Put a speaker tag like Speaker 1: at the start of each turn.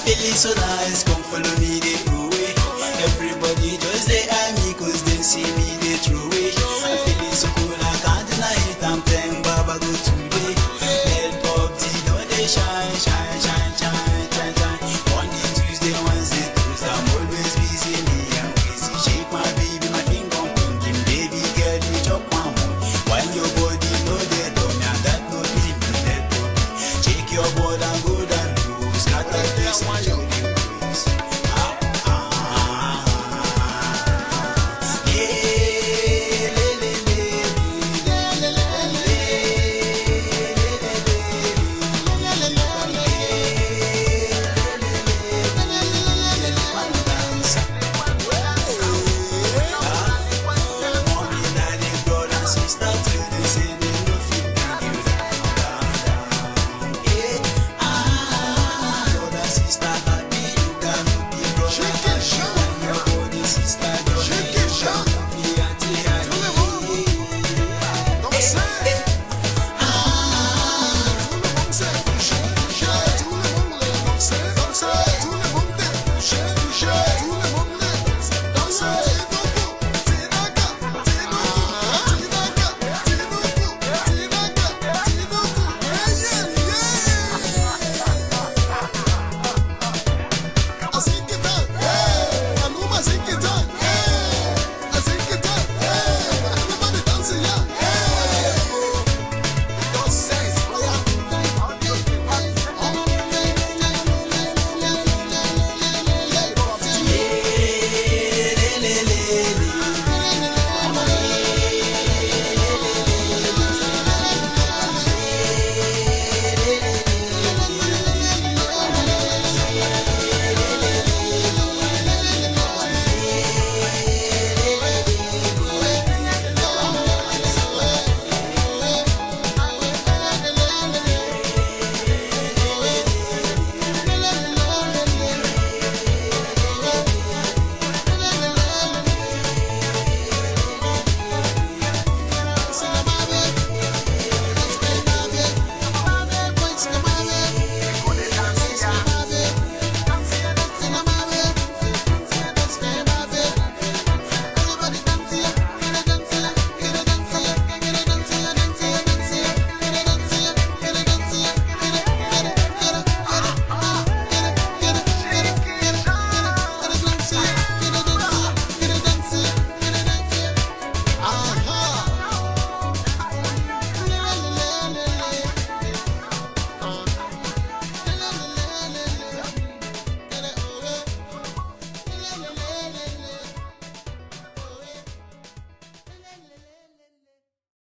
Speaker 1: Feeling so nice, come follow me, they throw away. Everybody just they eye me, cause they see me, they throw away. I'm feeling so cool, I can't deny it, I'm playing Baba go today. Head pop, don't they shine, shine, shine, shine, shine, shine. Monday, Tuesday, Wednesday, Thursday, I'm always busy, me, I'm busy. Shake my baby, my finger, thinking, baby girl, you chop my money. Why your body, no dead, oh, now that no be me, dead, oh. Shake your body and go down low, scatter this one.